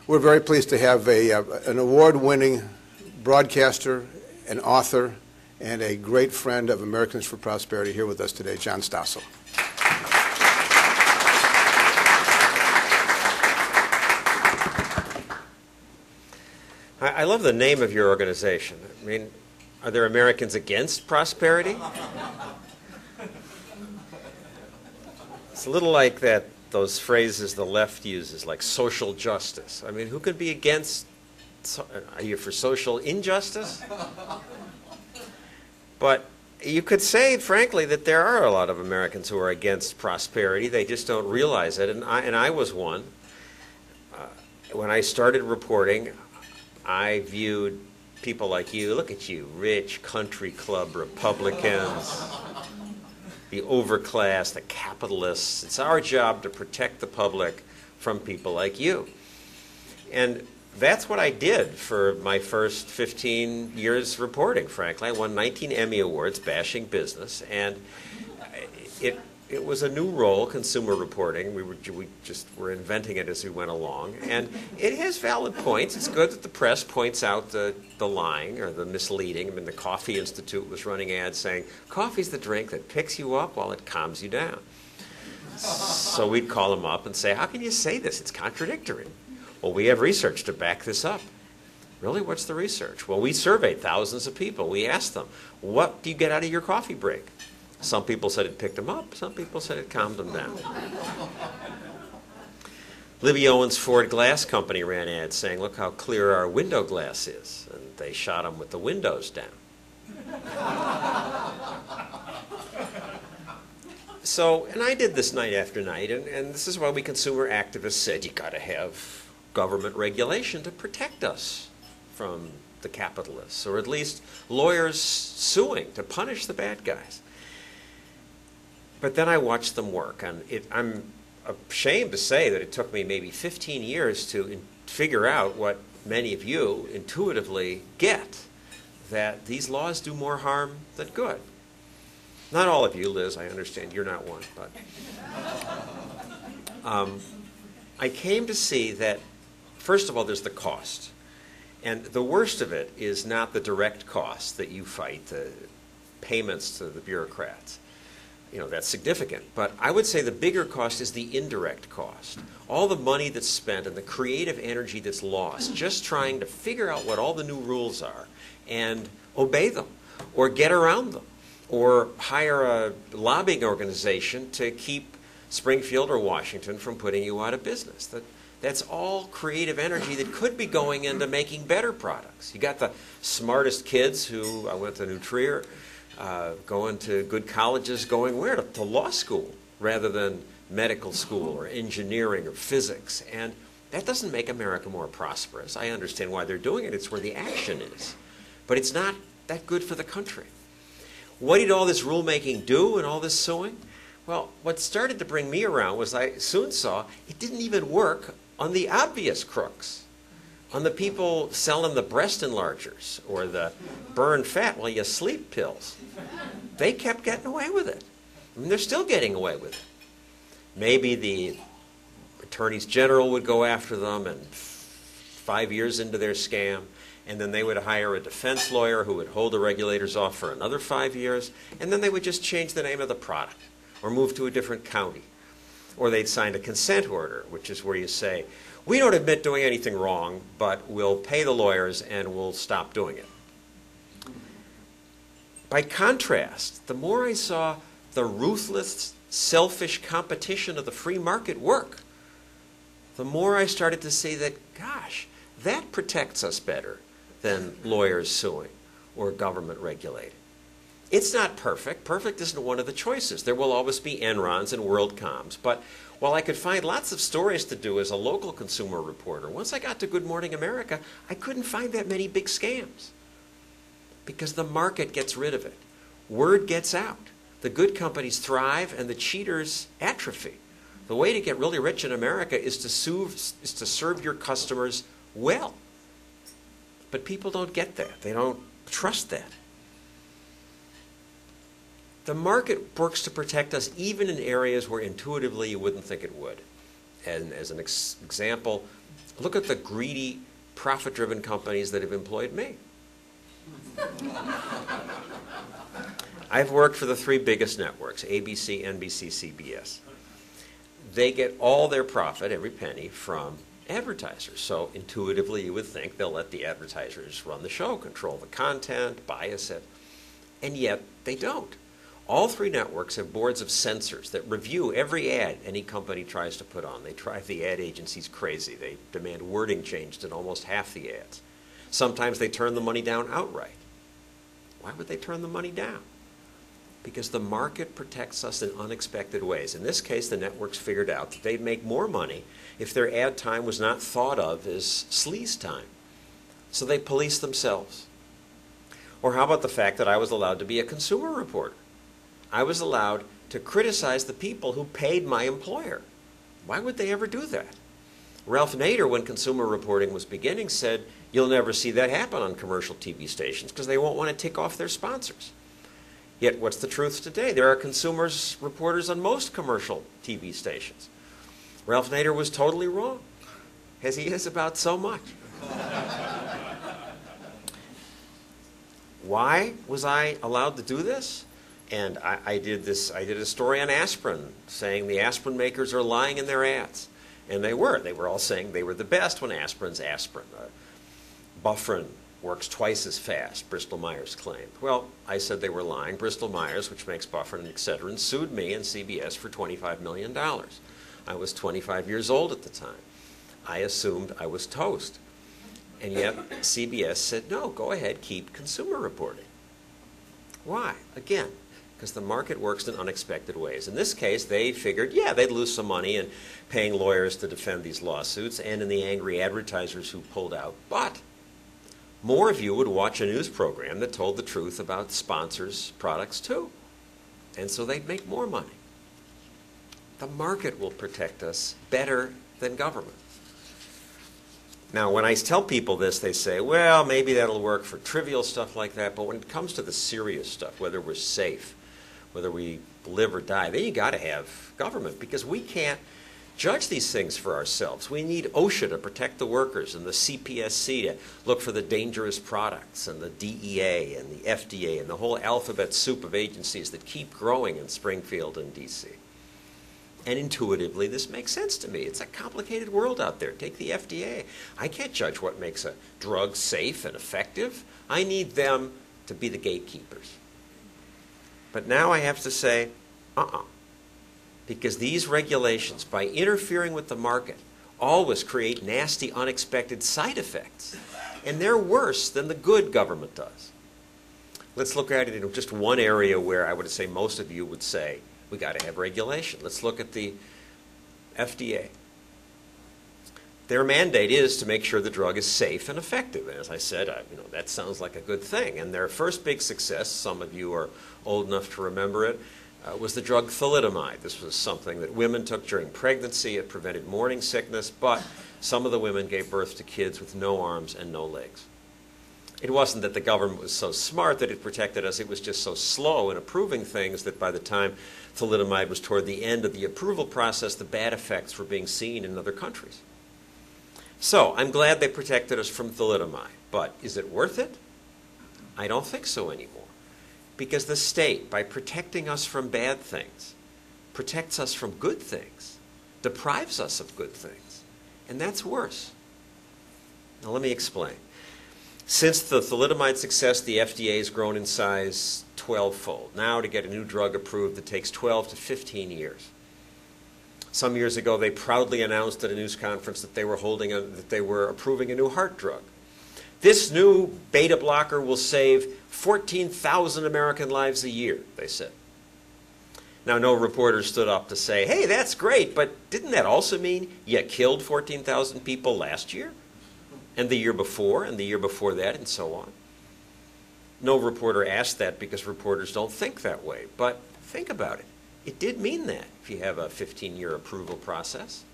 We're very pleased to have an award-winning broadcaster, an author, and a great friend of Americans for Prosperity here with us today, John Stossel. I love the name of your organization. I mean, are there Americans against prosperity? It's a little like those phrases the left uses, like social justice. I mean, who could be against? Are you for social injustice? But you could say, frankly, that there are a lot of Americans who are against prosperity. They just don't realize it, and I was one. When I started reporting, I viewed people like you, look at you, rich country club Republicans, the overclass, the capitalists. It's our job to protect the public from people like you. And that's what I did for my first 15 years reporting, frankly. I won 19 Emmy Awards bashing business, and it was a new role, consumer reporting. We just were inventing it as we went along. And it has valid points. It's good that the press points out the lying or the misleading. I mean, the Coffee Institute was running ads saying, coffee's the drink that picks you up while it calms you down. So we'd call them up and say, how can you say this? It's contradictory. Well, we have research to back this up. Really? What's the research? Well, we surveyed thousands of people. We asked them, what do you get out of your coffee break? Some people said it picked them up. Some people said it calmed them down. Libby Owens Ford Glass Company ran ads saying, look how clear our window glass is. And they shot them with the windows down. So, and I did this night after night, and this is why we consumer activists said you got to have government regulation to protect us from the capitalists, or at least lawyers suing to punish the bad guys. But then I watched them work, and I'm ashamed to say that it took me maybe 15 years to figure out what many of you intuitively get, that these laws do more harm than good. Not all of you, Liz, I understand you're not one, but I came to see that, first of all, there's the cost. And the worst of it is not the direct cost that you fight, the payments to the bureaucrats. You know, that's significant. But I would say the bigger cost is the indirect cost. All the money that's spent and the creative energy that's lost just trying to figure out what all the new rules are and obey them or get around them or hire a lobbying organization to keep Springfield or Washington from putting you out of business. That's all creative energy that could be going into making better products. You got the smartest kids who, I went to New Trier, going to good colleges, going where? To law school rather than medical school or engineering or physics. And that doesn't make America more prosperous. I understand why they're doing it. It's where the action is. But it's not that good for the country. What did all this rulemaking do and all this suing? Well, what started to bring me around was I soon saw it didn't even work on the obvious crooks, on the people selling the breast enlargers or the burn fat while you sleep pills. They kept getting away with it. I mean, they're still getting away with it. Maybe the attorneys general would go after them and 5 years into their scam, and then they would hire a defense lawyer who would hold the regulators off for another 5 years, and then they would just change the name of the product or move to a different county. Or they'd sign a consent order, which is where you say, we don't admit doing anything wrong, but we'll pay the lawyers and we'll stop doing it. By contrast, the more I saw the ruthless, selfish competition of the free market work, the more I started to see that, gosh, that protects us better than lawyers suing or government regulating. It's not perfect. Perfect isn't one of the choices. There will always be Enrons and WorldComs. But while I could find lots of stories to do as a local consumer reporter, once I got to Good Morning America, I couldn't find that many big scams because the market gets rid of it. Word gets out. The good companies thrive and the cheaters atrophy. The way to get really rich in America is to serve your customers well. But people don't get that. They don't trust that. The market works to protect us even in areas where intuitively you wouldn't think it would. And as an example, Look at the greedy, profit-driven companies that have employed me. I've worked for the three biggest networks, ABC, NBC, CBS. They get all their profit, every penny, from advertisers. So intuitively, you would think they'll let the advertisers run the show, control the content, bias it. And yet, they don't. All three networks have boards of censors that review every ad any company tries to put on. They drive the ad agencies crazy. They demand wording changed in almost half the ads. Sometimes they turn the money down outright. Why would they turn the money down? Because the market protects us in unexpected ways. In this case, the networks figured out that they'd make more money if their ad time was not thought of as sleaze time. So they police themselves. Or how about the fact that I was allowed to be a consumer reporter? I was allowed to criticize the people who paid my employer. Why would they ever do that? Ralph Nader, when consumer reporting was beginning, said, you'll never see that happen on commercial TV stations because they won't want to tick off their sponsors. Yet, what's the truth today? There are consumers reporters on most commercial TV stations. Ralph Nader was totally wrong, as he is about so much. Why was I allowed to do this? And I did a story on aspirin, saying the aspirin makers are lying in their ads. And they were. They were all saying they were the best when aspirin's aspirin. Bufferin works twice as fast, Bristol-Myers claimed. Well, I said they were lying. Bristol-Myers, which makes Bufferin and Excedrin, sued me and CBS for $25 million. I was 25 years old at the time. I assumed I was toast. And yet CBS said, no, go ahead, keep consumer reporting. Why? Again, because the market works in unexpected ways. In this case, they figured, yeah, they'd lose some money in paying lawyers to defend these lawsuits and in the angry advertisers who pulled out. But more of you would watch a news program that told the truth about sponsors' products too. And so they'd make more money. The market will protect us better than government. Now, when I tell people this, they say, well, maybe that'll work for trivial stuff like that, but when it comes to the serious stuff, whether we're safe, whether we live or die, then you got to have government, because we can't judge these things for ourselves. We need OSHA to protect the workers and the CPSC to look for the dangerous products, and the DEA and the FDA and the whole alphabet soup of agencies that keep growing in Springfield and D.C. And intuitively, this makes sense to me. It's a complicated world out there. Take the FDA. I can't judge what makes a drug safe and effective. I need them to be the gatekeepers. But now I have to say, because these regulations, by interfering with the market, always create nasty, unexpected side effects. And they're worse than the good government does. Let's look at it in just one area where I would say most of you would say, we got to have regulation. Let's look at the FDA. Their mandate is to make sure the drug is safe and effective. And as I said, that sounds like a good thing. And their first big success, some of you are old enough to remember it, was the drug thalidomide. This was something that women took during pregnancy. It prevented morning sickness, but some of the women gave birth to kids with no arms and no legs. It wasn't that the government was so smart that it protected us. It was just so slow in approving things that by the time thalidomide was toward the end of the approval process, the bad effects were being seen in other countries. So I'm glad they protected us from thalidomide. But is it worth it? I don't think so anymore. Because the state, by protecting us from bad things, protects us from good things, deprives us of good things. And that's worse. Now let me explain. Since the thalidomide success, the FDA has grown in size 12-fold. Now, to get a new drug approved, it takes 12 to 15 years. Some years ago, they proudly announced at a news conference that they were approving a new heart drug. This new beta blocker will save 14,000 American lives a year, they said. Now, no reporter stood up to say, hey, that's great, but didn't that also mean you killed 14,000 people last year? And the year before, and the year before that, and so on. No reporter asked that because reporters don't think that way. But think about it. It did mean that if you have a 15-year approval process.